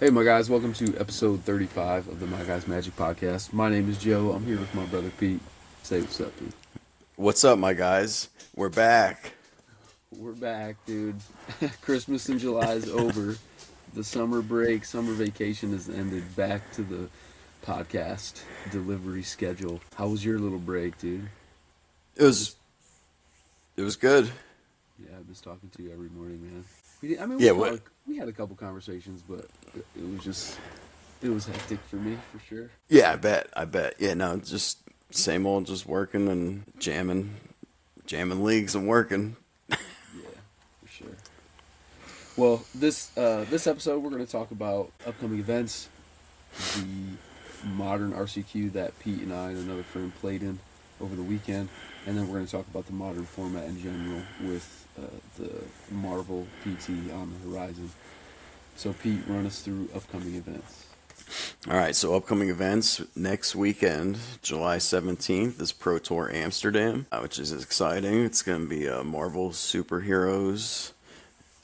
Hey, my guys, welcome to episode 35 of the My Guys Magic podcast. My name is Joe. I'm here with my brother Pete. Say what's up, Pete. What's up, my guys? We're back. We're back, dude. Christmas in July is over. The summer break, summer vacation has ended. Back to the podcast delivery schedule. How was your little break, dude? It was it was good. Yeah, I've been talking to you every morning, man. We Yeah, what? talked. We had a couple conversations, but it was hectic for me for sure. Yeah, I bet. Yeah, no, just same old, just working and jamming leagues and working. Yeah, for sure. Well, this episode we're going to talk about upcoming events, the modern RCQ that Pete and I and another friend played in over the weekend, and then we're going to talk about the modern format in general with the Marvel PT on the horizon. So, Pete, run us through upcoming events. All right, so upcoming events next weekend, July 17th, is Pro Tour Amsterdam, which is exciting. It's going to be Marvel superheroes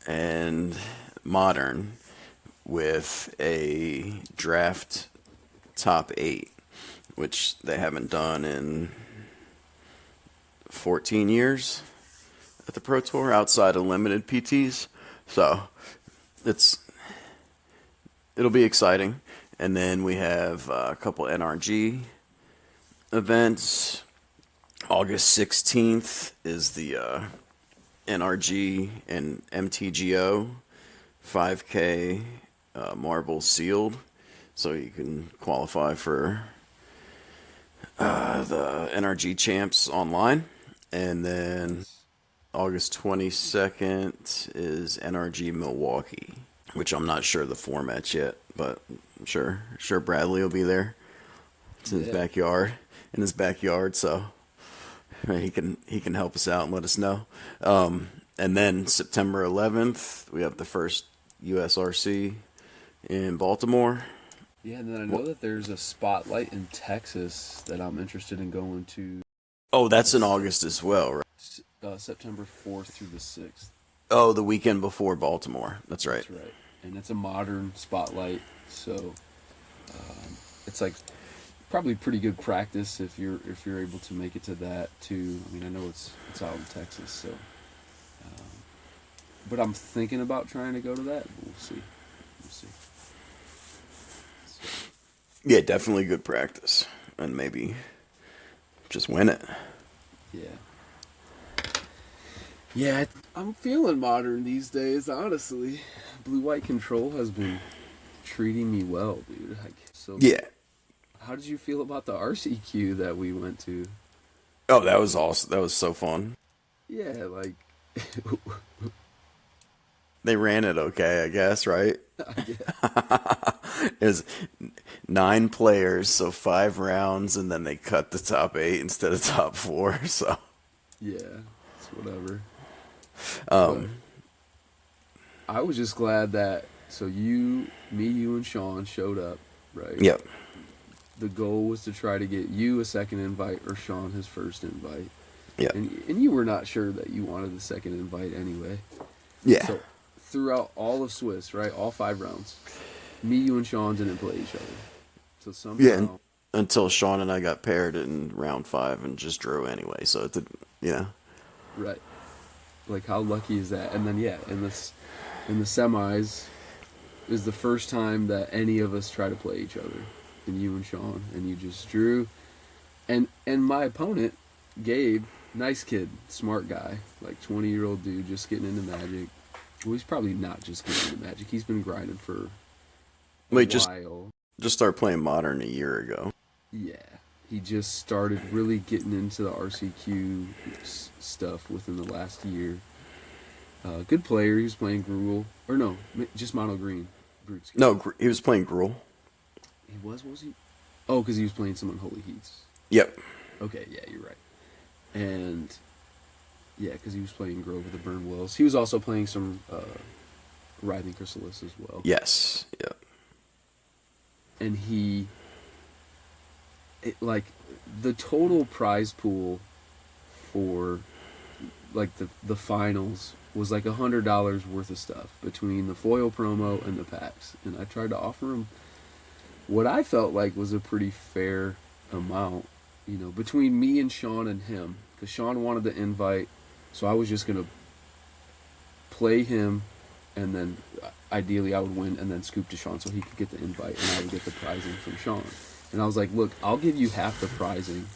and modern with a draft top 8, which they haven't done in 14 years at the Pro Tour outside of limited PTs. So it's it'll be exciting. And then we have a couple NRG events. August 16th is the NRG and MTGO 5K Marble Sealed. So you can qualify for the NRG Champs online. And then August 22nd is NRG Milwaukee, which I'm not sure the formats yet, but I'm sure Bradley will be there. It's in his Yeah. backyard, so he can help us out and let us know. And then September 11th, we have the first USRC in Baltimore. Yeah, and then I know that there's a spotlight in Texas that I'm interested in going to. Oh, that's in August as well, right? September 4th through the 6th. Oh, the weekend before Baltimore. That's right. That's right. And it's a modern spotlight, so it's like probably pretty good practice if you're able to make it to that too. I mean, I know it's out in Texas, so but I'm thinking about trying to go to that. We'll see. We'll see. So, Yeah, definitely good practice, and maybe just win it. yeah. Yeah, I'm feeling modern these days, honestly. Blue White Control has been treating me well, dude. So, Yeah. how did you feel about the RCQ that we went to? Oh, that was awesome. That was so fun. Yeah, like, They ran it okay, I guess, right? yeah, It was 9 players, so 5 rounds, and then they cut the top 8 instead of top 4. So, yeah, it's whatever. But um, I was just glad that, so you, and Sean showed up, right? yep, The goal was to try to get you a second invite or Sean his first invite. yep, And you were not sure that you wanted the second invite anyway. yeah, So throughout all of Swiss, right, all 5 rounds, me, you, and Sean didn't play each other. So yeah. somehow, Until Sean and I got paired in round 5 and just drew anyway. So it did, yeah, right, like how lucky is that? And then yeah, in the semis is the first time that any of us try to play each other. And you and Sean, and you just drew. And my opponent, Gabe, nice kid, smart guy, like 20-year-old dude, just getting into Magic. Well, he's probably not just getting into Magic. He's been grinding for a wait, just while. just start playing Modern a year ago. Yeah, he just started really getting into the RCQ stuff within the last year. Good player. He was playing Gruul, or no, just mono green. Brutes. No, he was playing Gruul. He was he? Oh, because he was playing some Unholy Heats. Yep, Okay, yeah, you're right. And yeah, because he was playing Grove of the Burn Wells. He was also playing some Writhing Chrysalis as well. yes, yep, And like, the total prize pool for like the finals was like $100 worth of stuff between the foil promo and the packs, and I tried to offer him what I felt like was a pretty fair amount, between me and Sean and him, because Sean wanted the invite, so I was just gonna play him, and then ideally I would win, and then scoop to Sean so he could get the invite, and I would get the prizing from Sean. And I was like, look, I'll give you half the prizing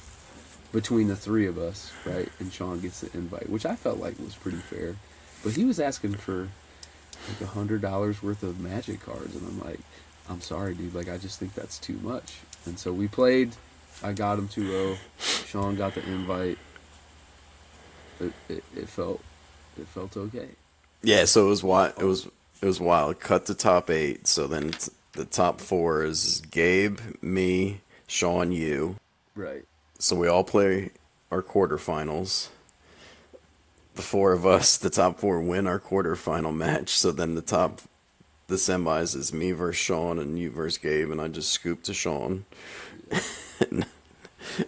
between the three of us, right? And Sean gets the invite, which I felt like was pretty fair. But he was asking for like $100 worth of Magic cards, and I'm like, I'm sorry, dude. Like, I just think that's too much. And so we played. I got him 2-0. Sean got the invite. It felt okay. Yeah, so it was wild. Cut the top 8. So then the top 4 is Gabe, me, Sean, you. Right. So we all play our quarterfinals. The 4 of us, the top 4, win our quarterfinal match. So then the semis is me versus Sean and you versus Gabe, and I just scooped to Sean,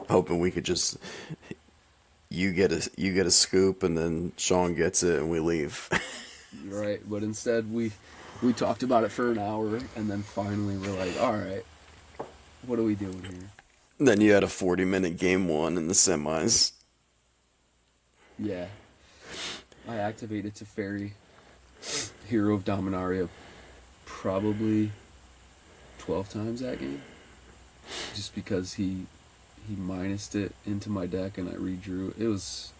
hoping we could just you get a scoop and then Sean gets it and we leave. Right, but instead we talked about it for an hour, and then finally we're like, all right, what are we doing here? Then you had a 40-minute game 1 in the semis. Yeah, I activated Teferi, Hero of Dominaria, probably 12 times that game, just because he minused it into my deck and I redrew. It was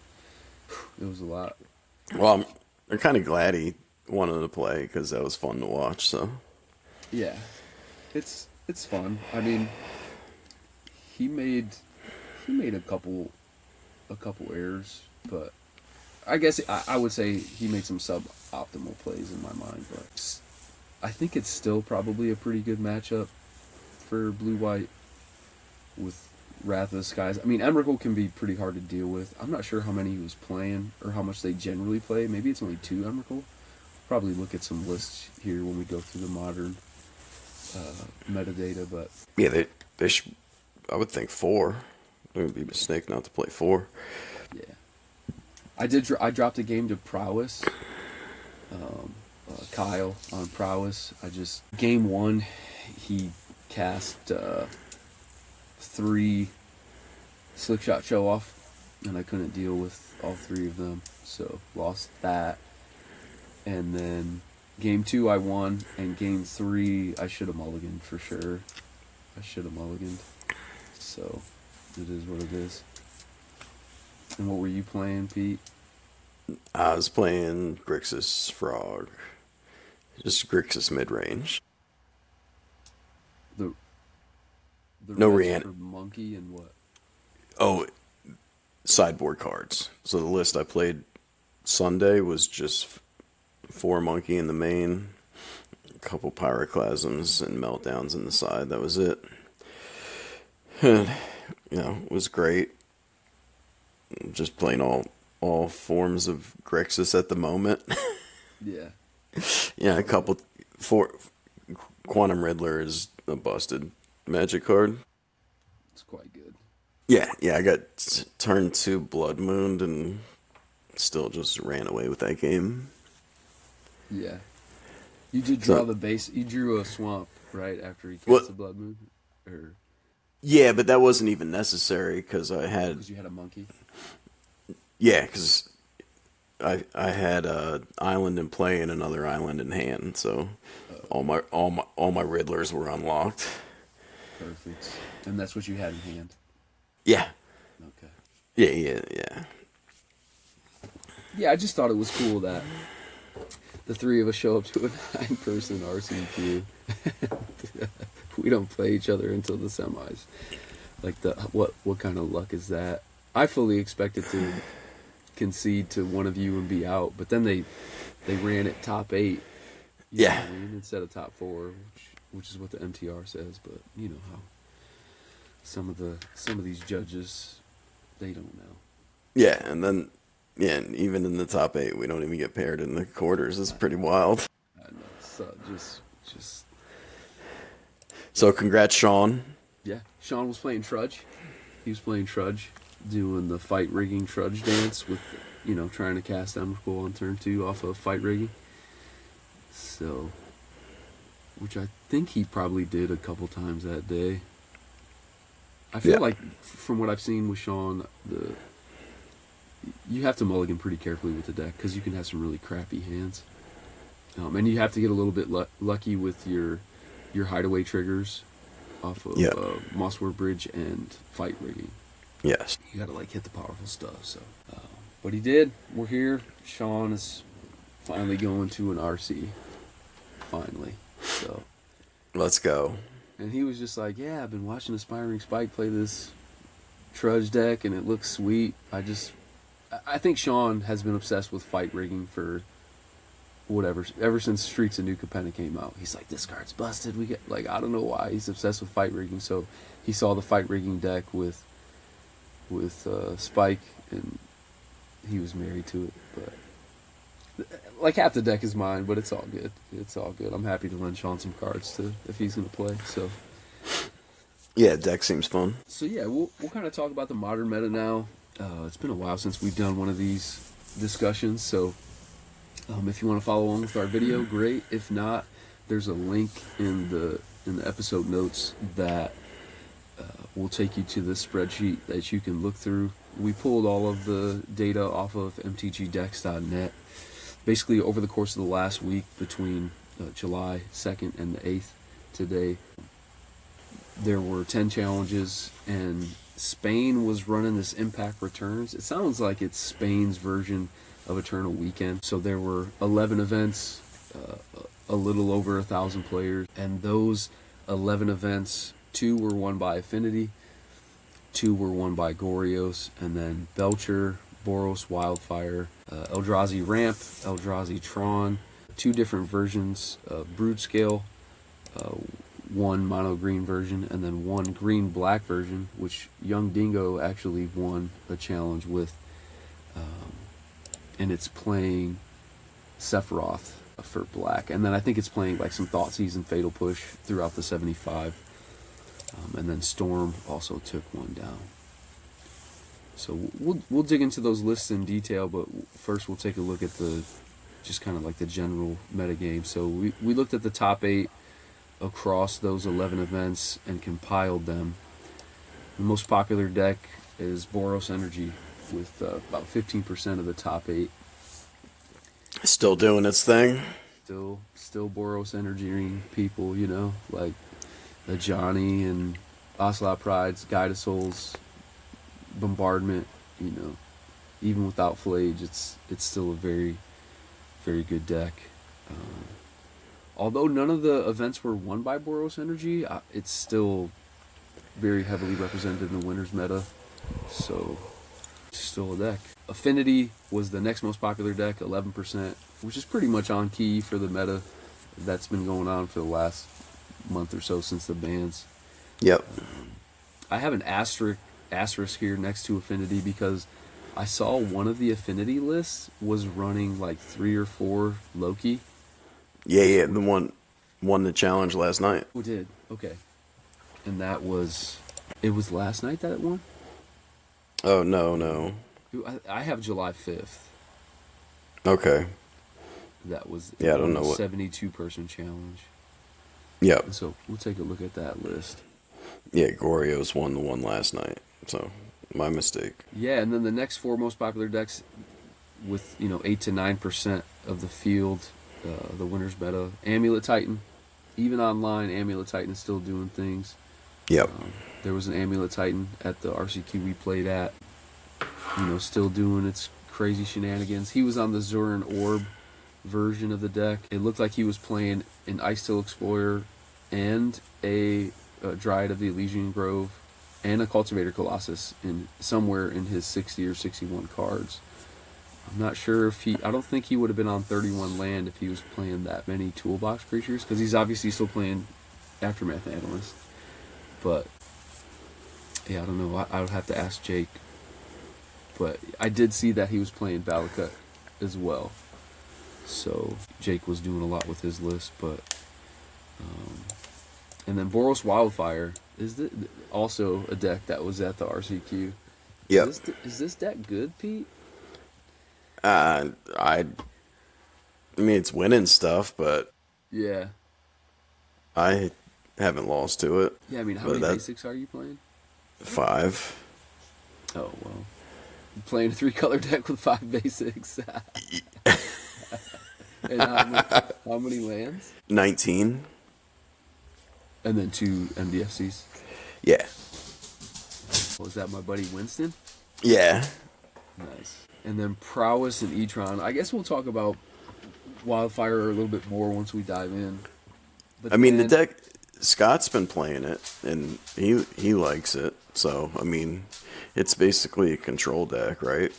a lot. Well, I'm kind of glad he wanted to play because that was fun to watch. So yeah, it's fun. I mean, he made a couple errors, but I guess I would say he made some suboptimal plays in my mind. But I think it's still probably a pretty good matchup for blue-white with Wrath of the Skies. I mean, Emrakul can be pretty hard to deal with. I'm not sure how many he was playing or how much they generally play. Maybe it's only 2 Emrakul. Probably look at some lists here when we go through the modern metadata. But yeah, they should, I would think 4. It would be a mistake not to play 4. yeah, I dropped a game to Prowess. Kyle on Prowess. Game 1, he cast 3 Slick Shot Show Off, and I couldn't deal with all 3 of them, so lost that. And then game 2 I won, and game 3 I should have mulliganed for sure. So it is what it is. And what were you playing, Pete? I was playing Grixis Frog. Just Grixis mid-range. The No rest Rihanna. for Monkey and what? Oh, sideboard cards. So the list I played Sunday was just 4 Monkey in the main, a couple Pyroclasms and Meltdowns in the side. That was it. And, it was great. Just playing all forms of Grixis at the moment. Yeah. Yeah, 4 Quantum Riddler is a busted Magic card. It's quite good. Yeah, I got turned 2 Blood Moon and still just ran away with that game. Yeah. You did draw the base. You drew a swamp, right, after he cast the Blood Moon? Or Yeah, but that wasn't even necessary because I had... because you had a monkey? Yeah, because I had an island in play and another island in hand, so all my Riddlers were unlocked. Perfect. And that's what you had in hand? Yeah. Okay. Yeah. Yeah, I just thought it was cool that the 3 of us show up to a 9-person RCQ. We don't play each other until the semis. Like, what kind of luck is that? I fully expected to concede to one of you and be out, but then they ran it top 8. You know what I mean? Instead of top 4, which is what the MTR says. But you know how some of these judges, they don't know. Yeah, and then and even in the top 8, we don't even get paired in the quarters. It's pretty wild. I know. So just So congrats, Sean. yeah. Sean was playing Trudge. He was playing Trudge, doing the fight rigging Trudge dance with trying to cast Emrakul on turn 2 off of fight rigging. So, which I think he probably did a couple times that day. I feel like from what I've seen with Sean, you have to mulligan pretty carefully with the deck because you can have some really crappy hands, and you have to get a little bit lucky with your hideaway triggers off of Mossword Bridge and fight rigging. Yes. You got to hit the powerful stuff. So, but he did. We're here. Sean is finally going to an RC. Finally. So. Let's go. And he was just like, yeah, I've been watching Aspiring Spike play this Trudge deck, and it looks sweet. I think Sean has been obsessed with fight rigging for ever since Streets of New Capenna came out. He's like, this card's busted. We get I don't know why he's obsessed with fight rigging. So he saw the fight rigging deck with Spike, and he was married to it. But half the deck is mine, but it's all good. It's all good. I'm happy to lend Sean some cards if he's gonna play. So yeah, deck seems fun. So yeah, we'll kind of talk about the modern meta now. It's been a while since we've done one of these discussions, so if you want to follow along with our video, great. If not, there's a link in the episode notes that will take you to the spreadsheet that you can look through. We pulled all of the data off of mtgdex.net. Basically, over the course of the last week between July 2nd and the 8th today, there were 10 challenges, and Spain was running this Impact Returns. It sounds like it's Spain's version of Eternal Weekend. So there were 11 events, a little over 1,000 players, and those 11 events, 2 were won by Affinity, 2 were won by Gorios, and then Belcher, Boros, Wildfire, Eldrazi Ramp, Eldrazi Tron, 2 different versions of Brood Scale, 1 mono green version, and then 1 green black version, which Young Dingo actually won a challenge with, and it's playing Sephiroth for black, and then I think it's playing some Thoughtseize and Fatal Push throughout the 75, and then Storm also took 1 down. So we'll dig into those lists in detail, but first we'll take a look at the general metagame. So we looked at the top 8 across those 11 events and compiled them. The most popular deck is Boros Energy with about 15% of the top 8. Still doing its thing. Still Boros Energy people, like the Johnny and Ocelot Prides, Guide of Souls, Bombardment, even without Flage, it's still a very, very good deck. Although none of the events were won by Boros Energy, it's still very heavily represented in the winners meta, so it's still a deck. Affinity was the next most popular deck, 11%, which is pretty much on key for the meta that's been going on for the last month or so since the bans. Yep. I have an asterisk here next to Affinity because I saw one of the Affinity lists was running 3 or 4 Loki. Yeah, the one won the challenge last night. Who did? Okay. And it was last night that it won? Oh, no. I have July 5th. Okay. That was I don't know what 72-person challenge. Yep. So we'll take a look at that list. Yeah, Gorios won the one last night. So my mistake. Yeah, and then the next 4 most popular decks with 8 to 9% of the field, the winners meta. Amulet Titan, even online, Amulet Titan is still doing things. Yep. There was an Amulet Titan at the RCQ we played at, still doing its crazy shenanigans. He was on the Zurin Orb version of the deck. It looked like he was playing an Ice-Till Explorer and a Dryad of the Elysian Grove and a Cultivator Colossus somewhere in his 60 or 61 cards. I'm not sure I don't think he would have been on 31 land if he was playing that many toolbox creatures, because he's obviously still playing Aftermath Analyst. But yeah, I don't know. I would have to ask Jake. But I did see that he was playing Valakut as well. So Jake was doing a lot with his list, but and then Boros Wildfire is also a deck that was at the RCQ. Yeah. Is this deck good, Pete? I mean, it's winning stuff, but Yeah. I haven't lost to it. Yeah, I mean, how But many that basics are you playing? 5. Oh, well. You're playing a 3-color deck with 5 basics. And how many lands? 19. And then 2 MDFCs. Yeah. Was that my buddy Winston? Yeah. Nice. And then Prowess and E-Tron. I guess we'll talk about Wildfire a little bit more once we dive in. But I mean, the then, deck, Scott's been playing it, and he likes it. So, I mean, it's basically a control deck, right?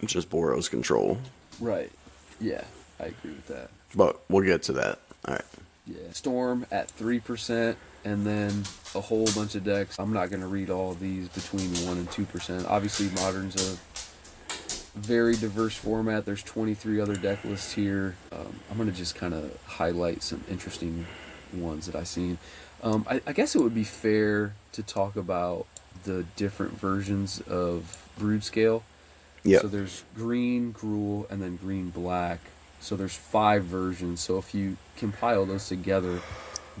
It's just Boros control. right. Yeah, I agree with that. But we'll get to that. All right. Yeah. Storm at 3%, and then a whole bunch of decks. I'm not going to read all of these between 1 and 2%. Obviously, Modern's a very diverse format. There's 23 other deck lists here. I'm going to just kind of highlight some interesting ones that I've seen. I guess it would be fair to talk about the different versions of Brood Scale. Yep. So there's green, Gruul, and then green, black. So there's 5 versions. So if you compile those together,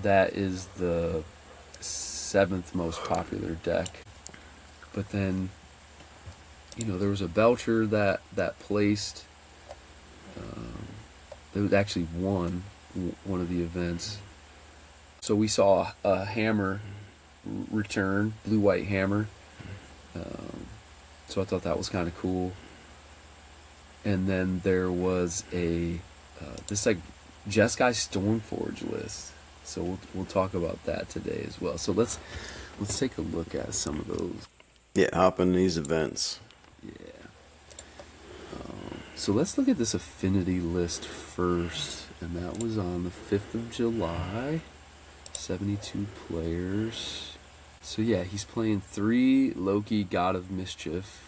that is the 7th most popular deck. But then, there was a Belcher that placed. That was actually won one of the events. So we saw a hammer return, blue-white hammer. So I thought that was kind of cool. And then there was this like Jeskai Stormforge list. So we'll talk about that today as well. So let's take a look at some of those. Yeah, hop in these events. Yeah. So let's look at this affinity list first, and that was on the 5th of July. 72 players. So yeah, he's playing 3 Loki God of Mischief.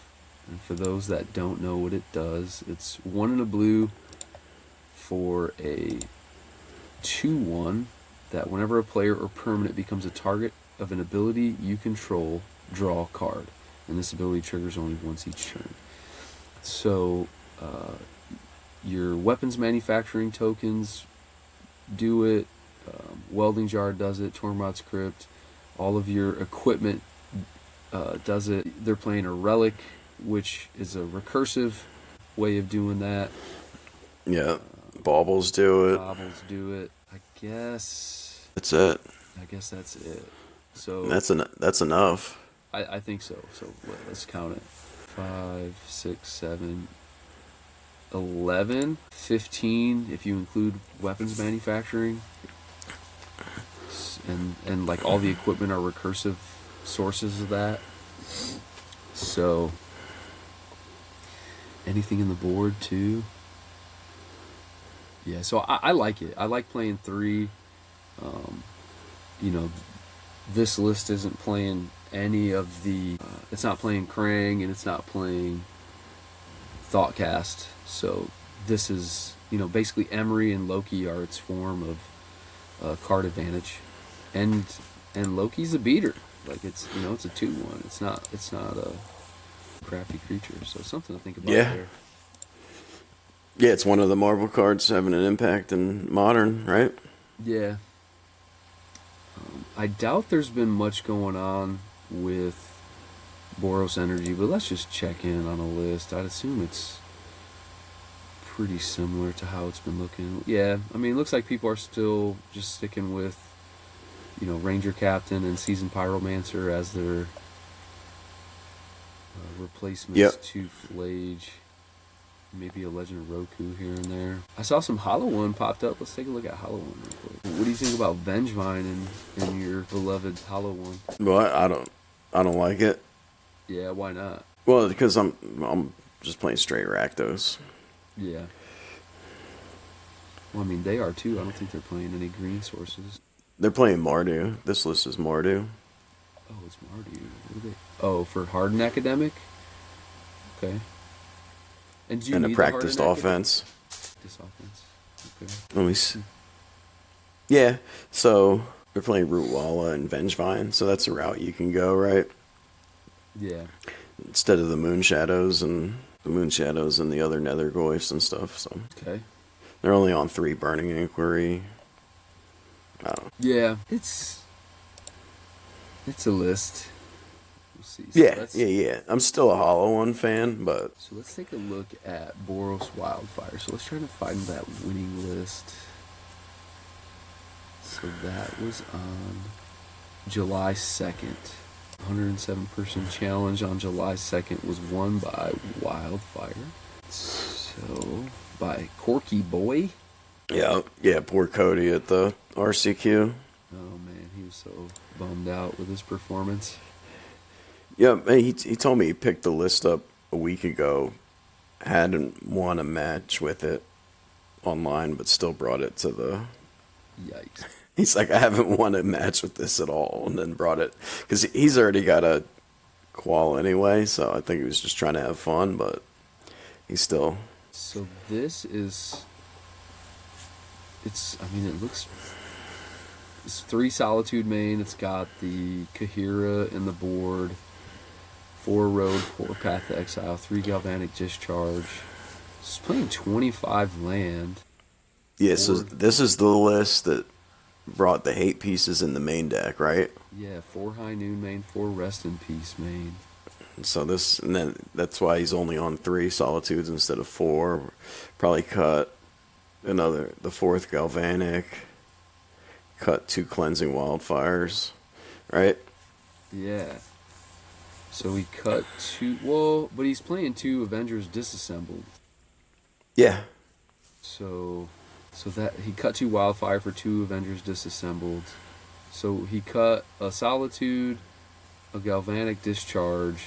And for those that don't know what it does, it's 1 in a blue for a 2/1 that whenever a player or permanent becomes a target of an ability you control, draw a card. And this ability triggers only once each turn. So your weapons manufacturing tokens do it. Welding Jar does it. Tormod's Crypt. All of your equipment does it. They're playing a Relic, which is a recursive way of doing that. Yeah, Baubles do it. Baubles do it. I guess That's it. that's it. So That's enough. I think so. So let's count it. 5, 6, 7, 11, 15 if you include weapons manufacturing. And like all the equipment are recursive sources of that. So anything in the board too. Yeah, so I like it. I like playing 3. This list isn't playing any of the. It's not playing Krang and it's not playing Thoughtcast. So this is basically Emery and Loki are its form of card advantage, and Loki's a beater. Like it's it's a 2/1. It's not a crappy creature. So something to think about there. Yeah, it's one of the Marvel cards having an impact in Modern, right? Yeah. I doubt there's been much going on with Boros Energy, but let's just check in on a list. I'd assume it's pretty similar to how it's been looking. Yeah, I mean, it looks like people are still just sticking with, Ranger Captain and Seasoned Pyromancer as their replacements to Flage. Maybe a Legend of Roku here and there. I saw some Hollow One popped up. Let's take a look at Hollow One real quick. What do you think about Vengevine and your beloved Hollow One? Well, I don't like it. Yeah, why not? Well, because I'm just playing straight Rakdos. Yeah. Well, I mean, they are too. I don't think they're playing any green sources. They're playing Mardu. This list is Mardu. Oh, it's Mardu. What are they? Oh, for Hardened Academic? Okay. And do you And a need practiced the offense. This offense. Okay. Let me see. Yeah, so they're playing Rootwalla and Vengevine, so that's a route you can go, right? Yeah. Instead of the Moon Shadows and the Moon Shadows and the other Nether Goyfs and stuff. So Okay. they're only on 3 Burning Inquiry. I don't know. Yeah, it's a list. We'll see. So Yeah. I'm still a Hollow One fan, but So let's take a look at Boros Wildfire. So let's try to find that winning list. So that was on July 2nd. 107-person challenge on July 2nd was won by Wildfire. So, by Corky Boy. yeah, poor Cody at the RCQ. Oh man, he was so bummed out with his performance. Yeah, man, he told me he picked the list up a week ago, hadn't won a match with it online, but still brought it to the. Yikes. He's like, I haven't won a match with this at all, and then brought it because he's already got a qual anyway. So I think he was just trying to have fun, but he's still. So this is. It looks. It's 3 Solitude main. It's got the Kahira in the board. 4 Road, 4 Path to Exile, 3 Galvanic Discharge. It's playing 25 land. Yeah, so this is the list that brought the hate pieces in the main deck, right? Yeah, 4 High Noon main, 4 Rest in Peace main. So that's why he's only on 3 Solitudes instead of 4. Probably cut the 4th Galvanic, cut 2 Cleansing Wildfires, right? Yeah. So he cut 2. Well, but he's playing 2 Avengers Disassembled. Yeah. So that he cut 2 Wildfire for 2 Avengers Disassembled. So he cut a Solitude, a Galvanic Discharge.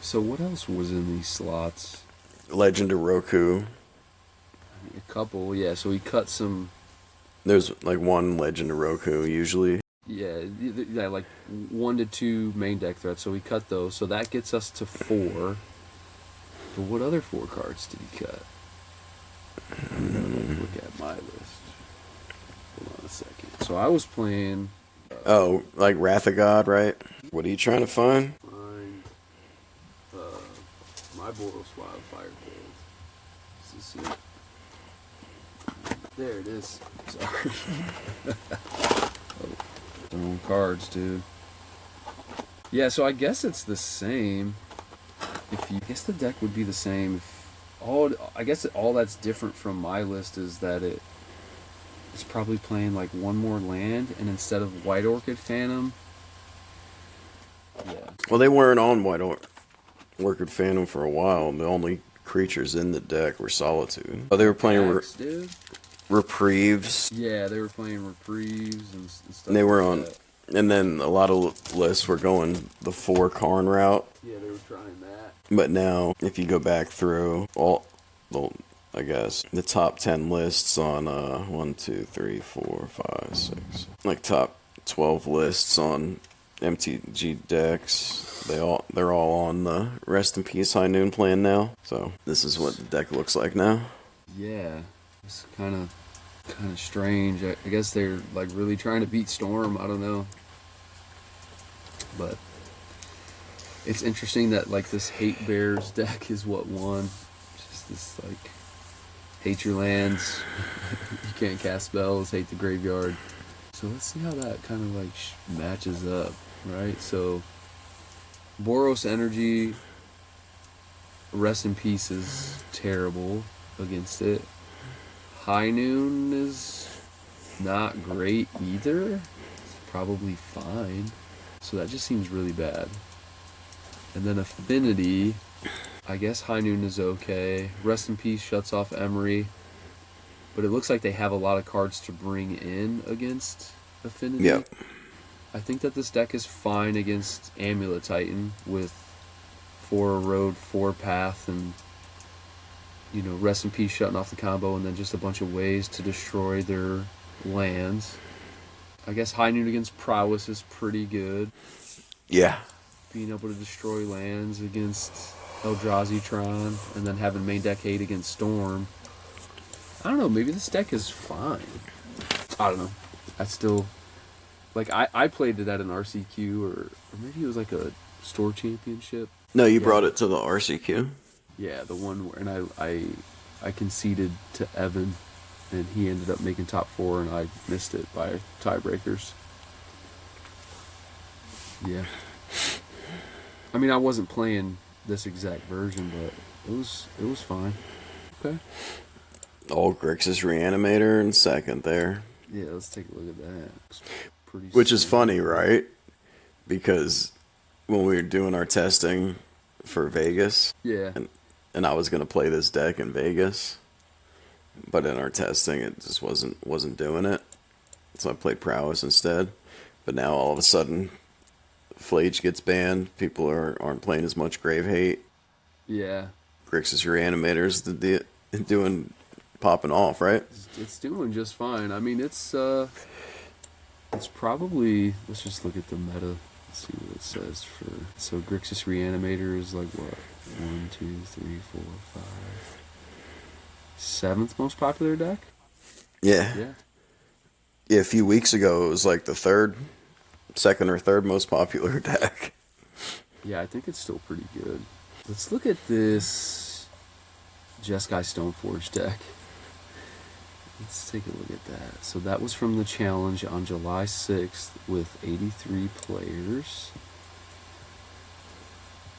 So what else was in these slots? Legend of Roku. A couple, yeah. So he cut some. There's like 1 Legend of Roku usually. Yeah, like 1 to 2 main deck threats. So he cut those. So that gets us to 4. But what other 4 cards did he cut? Look at my list. Hold on a second. So I was playing. Like Wrath of God, right? What are you trying to find? Find my Boros Wildfire build. Is this it? There it is. Sorry. Their own cards, dude. Yeah, so I guess it's the same. I guess the deck would be the same. I guess all that's different from my list is that it's probably playing like 1 more land, and instead of White Orchid Phantom. Yeah. Well, they weren't on White Orchid Phantom for a while. The only creatures in the deck were Solitude. Oh, they were playing Dude. Reprieves. Yeah, they were playing Reprieves and stuff. And they were like on, that. and then a lot of lists were going the 4 Karn route. Yeah, they were trying that. But now, if you go back through I guess the top 10 lists on 1, 2, 3, 4, 5, 6, like top 12 lists on MTG decks, they're all on the Rest in Peace High Noon plan now. So this is what the deck looks like now. Yeah, it's kind of strange. I guess they're like really trying to beat Storm. I don't know, but it's interesting that like this Hate Bears deck is what won. Just this like hate your lands, you can't cast spells, hate the graveyard. So let's see how that kind of like matches up, right? So Boros Energy, Rest in Peace is terrible against it. High Noon is not great either. It's probably fine. So that just seems really bad. And then Affinity, I guess High Noon is okay. Rest in Peace shuts off Emery. But it looks like they have a lot of cards to bring in against Affinity. Yep. I think that this deck is fine against Amulet Titan with 4 Road, 4 Path, and Rest in Peace shutting off the combo, and then just a bunch of ways to destroy their lands. I guess High Noon against Prowess is pretty good. Yeah. Being able to destroy lands against Eldrazi Tron, and then having main deck hate against Storm. I don't know, maybe this deck is fine. I don't know. I still... Like, I played it at an RCQ, or maybe it was like a store championship. No, you brought it to the RCQ. Yeah, the one where, and I conceded to Evan, and he ended up making top 4, and I missed it by tiebreakers. Yeah. I mean, I wasn't playing this exact version, but it was fine. Okay. Old Grixis Reanimator in second there. Yeah, let's take a look at that. It's pretty Which is standard. funny, right? Because when we were doing our testing for Vegas, Yeah. and I was gonna play this deck in Vegas, but in our testing it just wasn't doing it. So I played Prowess instead. But now all of a sudden Flage gets banned. People aren't playing as much Grave Hate. Yeah. Grixis Reanimators doing popping off, right? It's doing just fine. I mean, it's probably, let's just look at the meta. Let's see what it says for. So Grixis Reanimator is like what? 1, 2, 3, 4, 5. 7th most popular deck? Yeah. Yeah. Yeah, a few weeks ago it was like the second or third most popular deck. Yeah, I think it's still pretty good. Let's look at this Jeskai Stoneforge deck. Let's take a look at that. So that was from the challenge on July 6th with 83 players.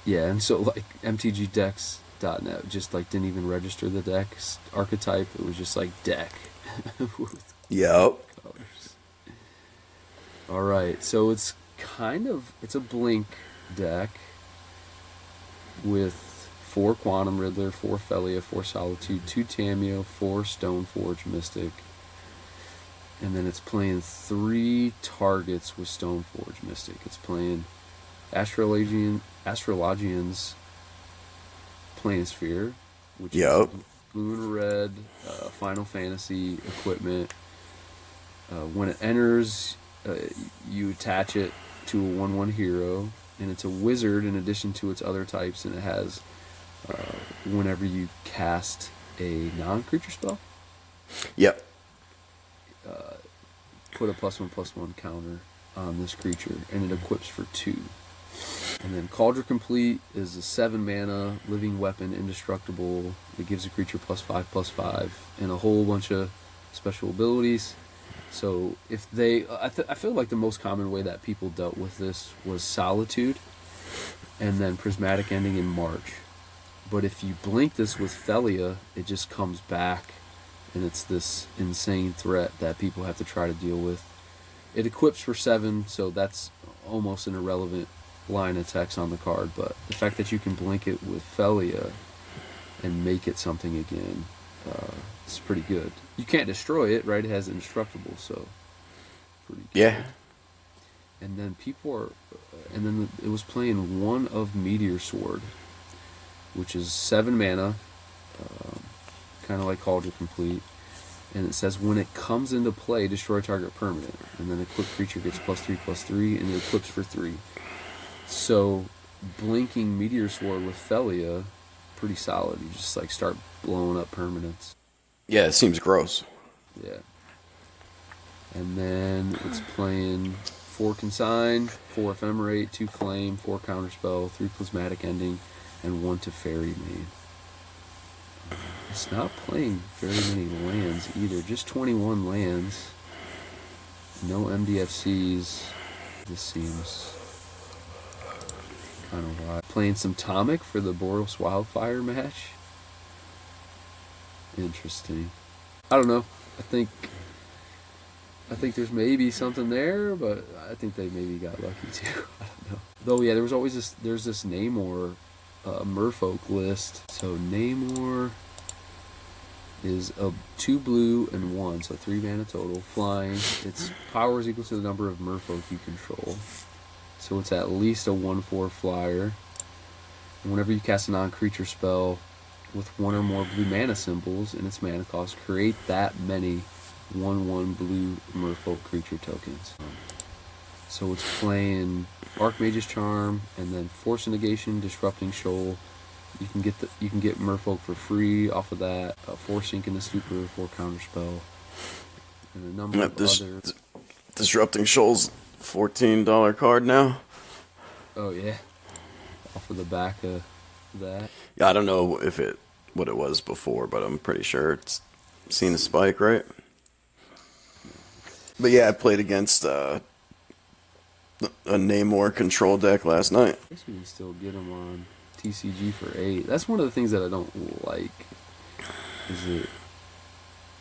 Yeah, and so like mtgdecks.net just like didn't even register the deck archetype. It was just like deck with Yep. colors. All right, so it's a blink deck with 4 Quantum Riddler, 4 Felia, 4 Solitude, 2 Tameo, 4 Stoneforge Mystic, and then it's playing 3 targets with Stoneforge Mystic. It's playing Astrologian's Planisphere, which Yep. is blue and red, Final Fantasy equipment. When it enters, you attach it to a 1/1 hero, and it's a wizard in addition to its other types, and it has, whenever you cast a non-creature spell, Yep. put a +1/+1 counter on this creature, and it equips for 2. And then Cauldron Complete is a 7 mana living weapon, indestructible. It gives a creature +5/+5, and a whole bunch of special abilities. So if they, I feel like the most common way that people dealt with this was Solitude, and then Prismatic Ending in March. But if you blink this with Felia, it just comes back, and it's this insane threat that people have to try to deal with. It equips for 7, so that's almost an irrelevant line of text on the card, but the fact that you can blink it with Felia and make it something again, it's pretty good. You can't destroy it, right? It has indestructible, so pretty good. Yeah. And then it was playing 1 of Meteor Sword, which is 7 mana, kind of like Cauldron Complete. And it says when it comes into play, destroy target permanent. And then equipped creature gets +3/+3, and it equips for 3. So blinking Meteor Sword with Felia, pretty solid. You just like start blowing up permanents. Yeah, it seems gross. Yeah. And then it's playing 4 Consign, 4 Ephemerate, 2 Flame, 4 Counterspell, 3 Prismatic Ending, and 1 Teferi Main. It's not playing very many lands either, just 21 lands. No MDFCs. This seems kind of wild. Playing some Tomic for the Boros Wildfire match. Interesting. I don't know. I think there's maybe something there, but I think they maybe got lucky too. I don't know. Though yeah, there's this Namor Merfolk list. So Namor is a 2 blue and 1, so 3 mana total. Flying. Its power is equal to the number of Merfolk you control. So it's at least a 1/4 flyer. And whenever you cast a non-creature spell with 1 or more blue mana symbols in its mana cost, create that many 1/1 blue Merfolk creature tokens. So it's playing Archmage's Charm, and then Force Negation, Disrupting Shoal. You can get Merfolk for free off of that. 4 Sink in the Stupor, 4 Counterspell, and a number of other. Disrupting Shoals, $14 card now. Oh yeah, off of the back of that. Yeah, I don't know if it what it was before, but I'm pretty sure it's seen a spike, right? But yeah, I played against a Namor control deck last night. I guess you can still get them on TCG for 8. That's one of the things that I don't like. Is it?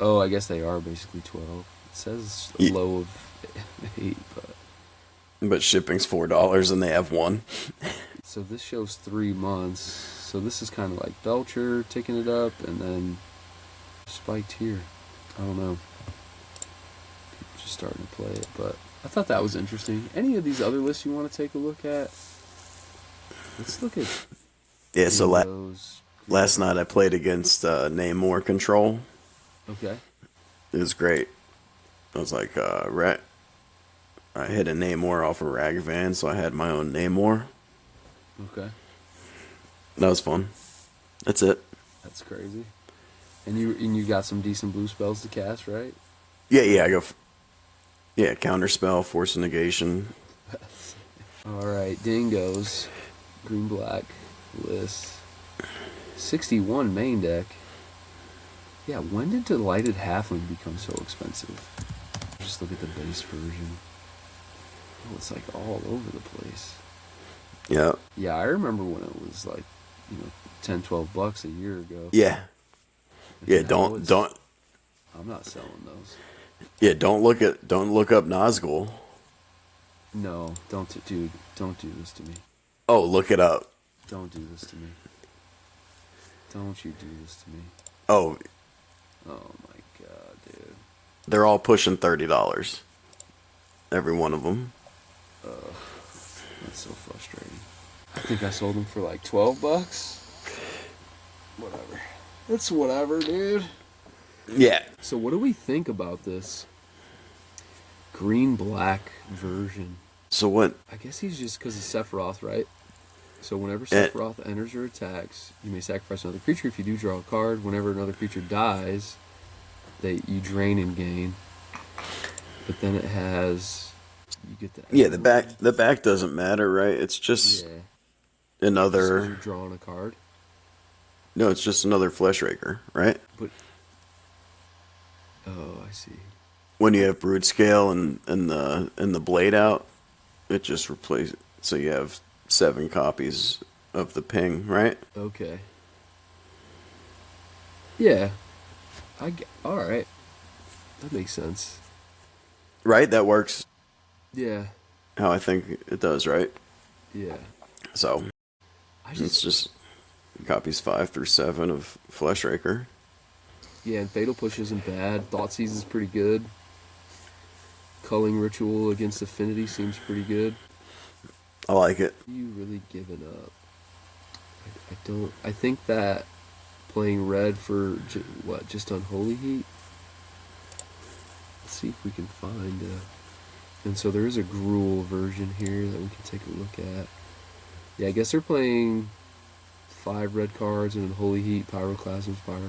Oh, I guess they are basically 12. It says a Ye- low of 8, But shipping's $4 and they have one. so this shows 3 months. So this is kind of like Belcher taking it up, and then spiked here. I don't know. People just starting to play it, but I thought that was interesting. Any of these other lists you want to take a look at? Let's look at Yeah, so those. last night I played against Namor control. Okay. It was great. I was like, I hit a Namor off a Ragavan, so I had my own Namor. Okay. That was fun. That's it. That's crazy. And you got some decent blue spells to cast, right? Yeah, I go. Yeah, counterspell, force of negation. All right, Dingoes, green black list, 61 main deck. Yeah, when did Delighted Halfling become so expensive? Just look at the base version. Oh, it's like all over the place. Yeah, Yeah, I remember when it was like, 10, $12 a year ago. yeah, yeah. Now it's- Don't. I'm not selling those. Yeah, don't look up Nazgul. No, dude, don't do this to me. Oh, look it up. Don't do this to me. Don't you do this to me. Oh, Oh my god, dude. they're all pushing $30. Every one of them. That's so frustrating. I think I sold them for like $12. Whatever. It's whatever, dude. Yeah. So what do we think about this green-black version? So what? I guess he's just because of Sephiroth, right? So whenever Eh. Sephiroth enters or attacks, you may sacrifice another creature. If you do, draw a card. Whenever another creature dies, you drain and gain. But then it has you get the Yeah, the back doesn't matter, right? It's just yeah. another. You're drawing a card. No, it's just another Flesh Raker, right? But oh, I see. When you have Brood Scale and the blade out, it just replaces. So you have 7 copies of the ping, right? Okay. Yeah. All right. That makes sense. Right? That works Yeah. how I think it does, right? Yeah. So I it's just copies 5 through 7 of Flesh Raker. yeah, and Fatal Push isn't bad. Thoughtseizes is pretty good. Culling Ritual against Affinity seems pretty good. I like it. You really giving up? I don't. I think that playing red for just Unholy Heat. Let's see if we can find. And so there is a Gruul version here that we can take a look at. Yeah, I guess they're playing 5 red cards and Unholy Heat, Pyroclasms, Fire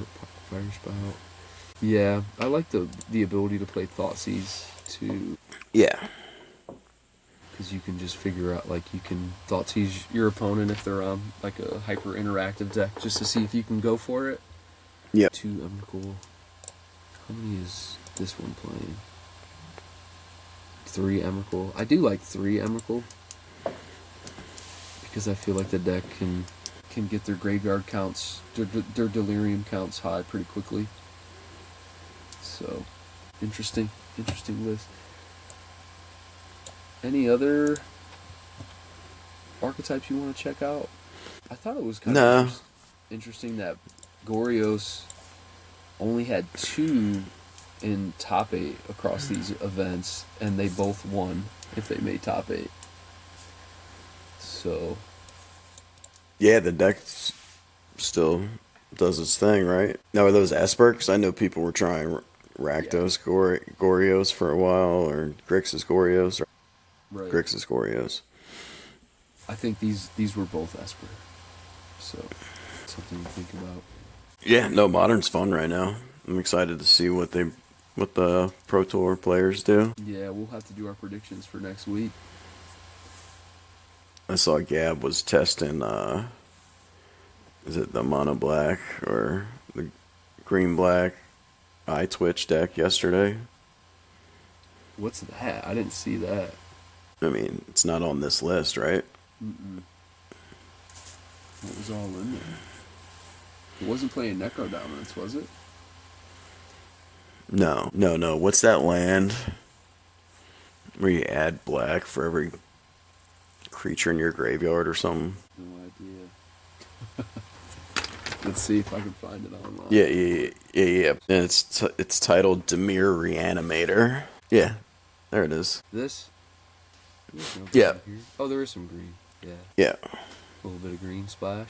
Spout. Yeah, I like the ability to play Thoughtseize too, Yeah. because you can just figure out, like, you can Thoughtseize your opponent if they're on like a hyper interactive deck, just to see if you can go for it. Yep. 2 Emrakul. How many is this one playing? 3 Emrakul. I do like 3 Emrakul because I feel like the deck can get their graveyard counts, their delirium counts high pretty quickly. So, interesting list. Any other archetypes you want to check out? I thought it was kind of interesting that Gorios only had 2 in top 8 across these events, and they both won if they made top 8. So, Yeah, the deck still does its thing, right? Now, are those Esper? Because I know people were trying Rakdos Gorios for a while, or Grixis Gorios, or right. Grixis Gorios. I think these were both Esper. So, something to think about. Yeah, no, Modern's fun right now. I'm excited to see what the Pro Tour players do. Yeah, we'll have to do our predictions for next week. I saw Gab was testing Is it the mono black or the green black eye twitch deck yesterday? What's that? I didn't see that. I mean, it's not on this list, right? What was all in there? It wasn't playing Necro Dominance, was it? No, no, no. What's that land where you add black for every creature in your graveyard or something? No idea. Let's see if I can find it online. Yeah. And it's titled Demir Reanimator. Yeah, there it is. This? There's no green Yeah. here. Oh, there is some green. Yeah. Yeah, A little bit of green splash.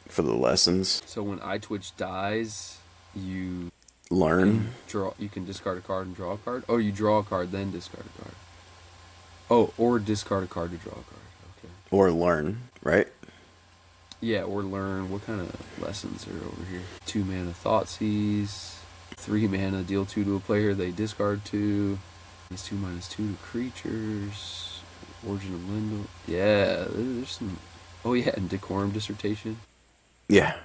for the lessons. So when iTwitch dies, you Learn. draw. You can discard a card and draw a card. Oh, you draw a card then discard a card. Oh, or discard a card to draw a card. Okay. Or learn, right? Yeah, or learn. What kind of lessons are over here? 2 mana Thoughtseize. 3 mana deal 2 to a player. They discard 2. It's 2/2 to creatures. Origin of Lindel. Yeah, there's some. Oh yeah, and Decorum Dissertation. Yeah.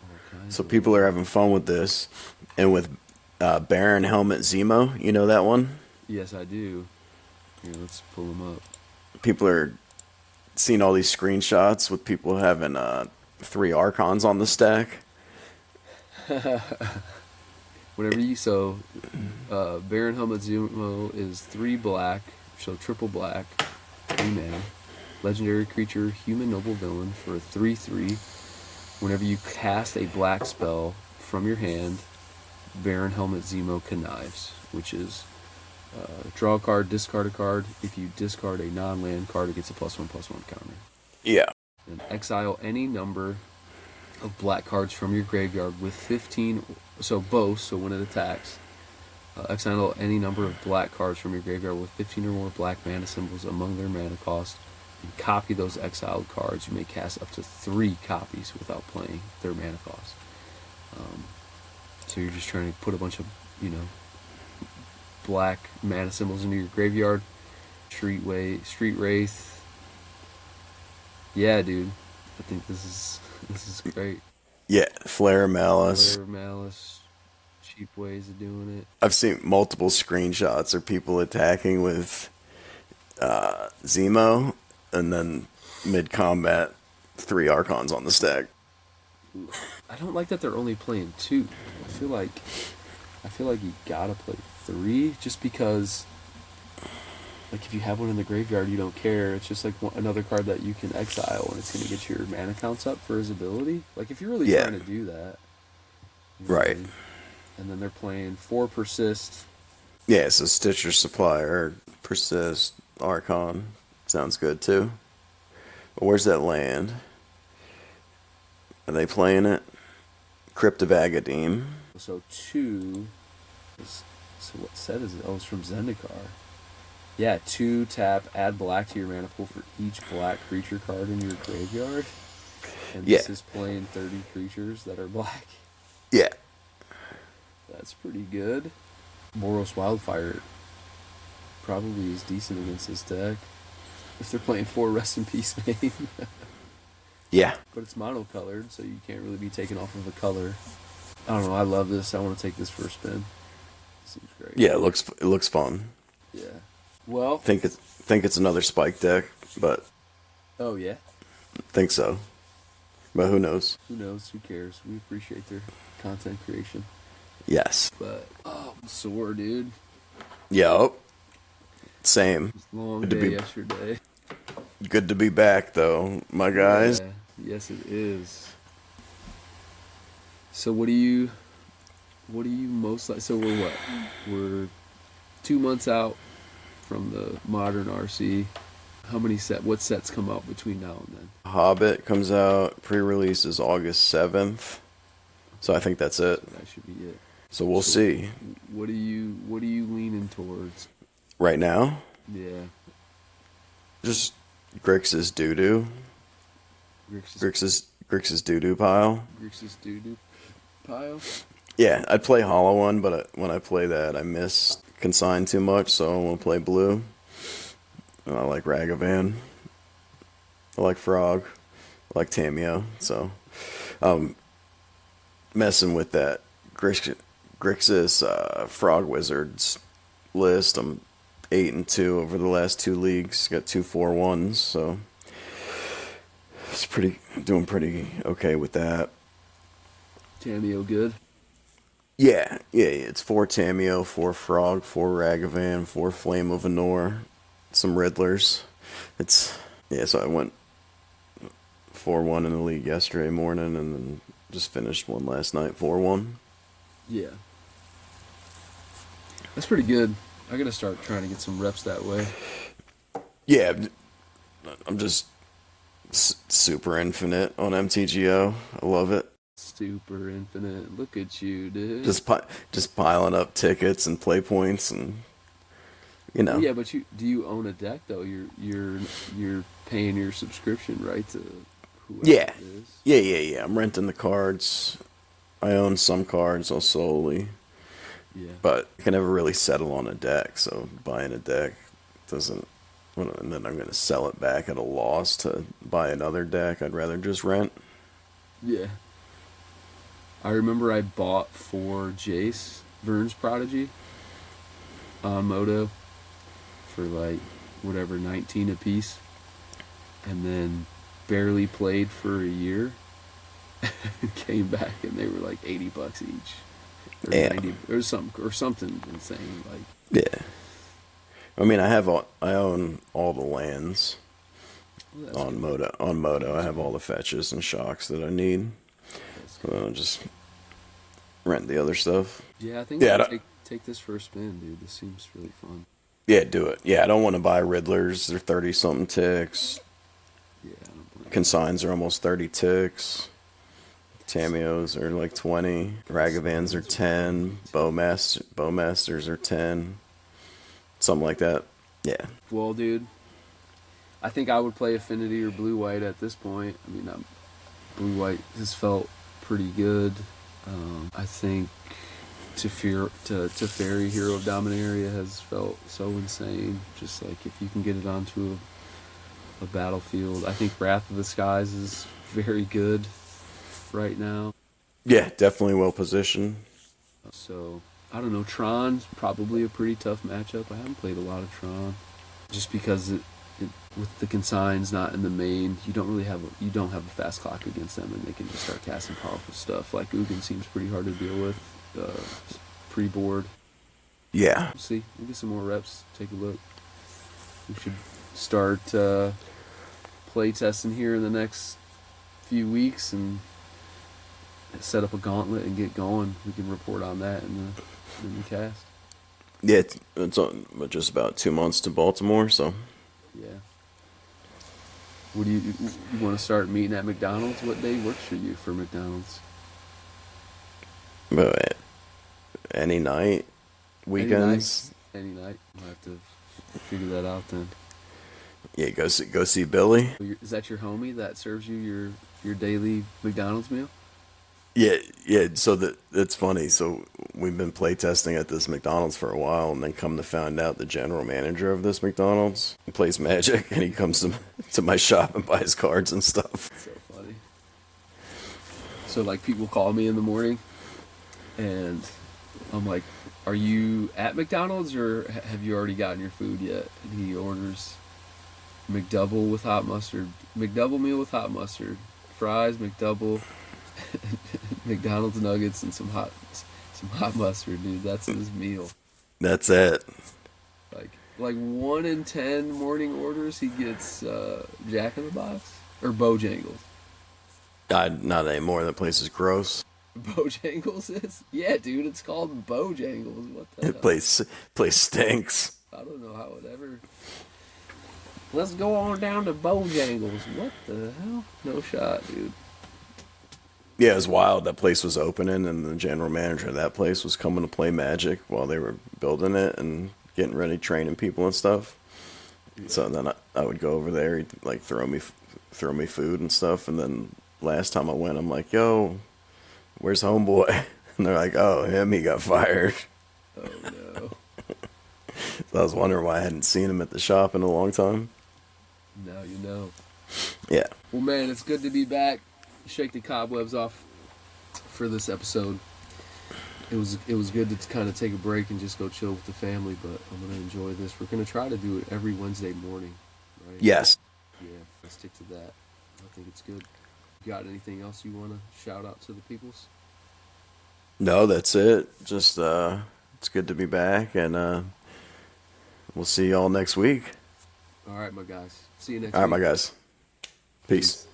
All kinds So of- people are having fun with this. And with Baron Helmet Zemo, you know that one? Yes, I do. Here, let's pull them up. People are seeing all these screenshots with people having 3 Archons on the stack. Whenever you Baron Helmet Zemo is 3 black, so triple black, 3 mana. Legendary creature, human noble villain for a 3/3. Whenever you cast a black spell from your hand, Baron Helmet Zemo connives, which is draw a card, discard a card. If you discard a non-land card, it gets a +1/+1 counter. Yeah. And exile any number of black cards from your graveyard with 15. So both. So when it attacks, exile any number of black cards from your graveyard with 15 or more black mana symbols among their mana cost. And copy those exiled cards. You may cast up to 3 copies without playing their mana cost. So you're just trying to put a bunch of, black mana symbols into your graveyard. Street Wraith. Yeah, dude. I think this is great. Yeah, Flare Malice. Flare Malice. Cheap ways of doing it. I've seen multiple screenshots of people attacking with Zemo, and then mid-combat, 3 Archons on the stack. I don't like that they're only playing 2. I feel like you gotta play 3 just because. Like if you have one in the graveyard, you don't care. It's just like another card that you can exile, and it's gonna get your mana counts up for his ability. Like if you're really Yeah. trying to do that, you know what I Right. mean? And then they're playing 4 persist. Yeah, so Stitcher Supplier, Persist, Archon. Sounds good too. But where's that land? Are they playing it? Crypt of Agadim. So 2. So what set is it? Oh, it's from Zendikar. Yeah, 2 tap, add black to your mana pool for each black creature card in your graveyard. And this Yeah. is playing 30 creatures that are black. Yeah. That's pretty good. Boros Wildfire probably is decent against this deck. If they're playing 4 Rest in Peace main. Yeah. But it's monocolored, so you can't really be taken off of a color. I don't know, I love this. I want to take this for a spin. Seems great. Yeah, it looks fun. Yeah. Well, Think it's another spike deck, but oh yeah. think so. But who knows? Who knows? Who cares? We appreciate their content creation. Yes. But oh, I'm sore, dude. Yep. Same. It was a long Good to day be- yesterday. Good to be back though, my guys. Yeah, yes, it is. So what do you most like? So we're what? We're 2 months out from the modern RC. What sets come out between now and then? Hobbit comes out, pre-release is August 7th. So I think that's it. So that should be it. So we'll So- see. What are you leaning towards? Right now, Yeah. just Grix's doo-doo. Grix's doo-doo pile. Grix's doo-doo pile. Yeah, I'd play Hollow One, but when I play that, I miss Consign too much, so I won't play Blue. And I like Ragavan. I like Frog. like Tamio. So, messing with that Grixis Frog Wizards list. I'm 8-2 over the last two leagues. Got 2-4-1s, so it's doing pretty okay with that. Cameo good. Yeah. It's 4 Tamio, 4 Frog, 4 Ragavan, 4 Flame of Anor, some Riddlers. It's So I went 4-1 in the league yesterday morning, and then just finished one last night, 4-1. Yeah. That's pretty good. I gotta start trying to get some reps that way. Yeah, I'm just super infinite on MTGO. I love it. Super infinite. Look at you, dude. Just piling up tickets and play points, and Well, yeah, but do you own a deck though? You're paying your subscription, right? To whoever yeah, it is. yeah. I'm renting the cards. I own some cards, I'll solely, Yeah. but I can never really settle on a deck. So buying a deck doesn't. And then I'm going to sell it back at a loss to buy another deck. I'd rather just rent. Yeah. I remember I bought 4 Jace Vern's Prodigy on Moto for like whatever 19 a piece, and then barely played for a year. Came back and they were like $80 each, or Yeah. 90 or something insane. Like, Yeah. I mean, I own all the lands well, that's on good. Moto. On Moto, I have all the fetches and shocks that I need. That's So good. then I'll just rent the other stuff. Yeah, I think Yeah, I'll take this for a spin, dude. This seems really fun. yeah, do it. Yeah, I don't want to buy Riddlers. They're 30 something ticks. Yeah, I don't blame Consigns are almost 30 ticks. you. Tamios are like 20. Ragavans are 10. Bowmasters are 10. Something like that. Yeah. Well, dude, I think I would play Affinity or Blue White at this point. I mean, Blue White has felt pretty good. I think Teferi Hero of Dominaria has felt so insane. Just like if you can get it onto a battlefield. I think Wrath of the Skies is very good right now. Yeah, definitely well positioned. So I don't know. Tron's probably a pretty tough matchup. I haven't played a lot of Tron, just because with the consigns not in the main, you don't have a fast clock against them, and they can just start casting powerful stuff. Like Ugin seems pretty hard to deal with pre-board. Yeah. We'll see. We'll get some more reps. Take a look. We should start play testing here in the next few weeks and set up a gauntlet and get going. We can report on that in the cast. Yeah, it's just about 2 months to Baltimore, so. Yeah. What do you want to start meeting at McDonald's? What day works for you for McDonald's? But any night, weekends. Any night. We'll have to figure that out then. Yeah, go see Billy. Is that your homie that serves you your daily McDonald's meal? Yeah. So that's funny. So we've been playtesting at this McDonald's for a while, and then come to find out the general manager of this McDonald's plays Magic, and he comes to my shop and buys cards and stuff. So funny. So like people call me in the morning, and I'm like, "Are you at McDonald's or have you already gotten your food yet?" And he orders McDouble with hot mustard, McDouble meal with hot mustard, fries, McDouble, McDonald's nuggets, and some hot mustard, dude. That's his meal. That's it. Like 1 in 10 morning orders, he gets Jack in the Box or Bojangles. Not anymore. That place is gross. Bojangles is? Yeah, dude. It's called Bojangles. What the hell? Place stinks. I don't know how it ever. Let's go on down to Bojangles. What the hell? No shot, dude. Yeah, it was wild. That place was opening, and the general manager of that place was coming to play Magic while they were building it and getting ready, training people and stuff. Yeah. So then I would go over there, he'd like throw me food and stuff. And then last time I went, I'm like, "Yo, where's homeboy?" And they're like, "Oh, him, he got fired." Oh no. So I was wondering why I hadn't seen him at the shop in a long time. Now you know. Yeah. Well, man, it's good to be back. Shake the cobwebs off for this episode. It was good to kind of take a break and just go chill with the family, but I'm gonna enjoy this. We're gonna try to do it every Wednesday morning, right? Yes. Yeah, let's stick to that. I think it's good. You got anything else you wanna shout out to the peoples? No, that's it. Just it's good to be back, and we'll see y'all next week. All right, my guys. See you next All right, week. my guys. Peace.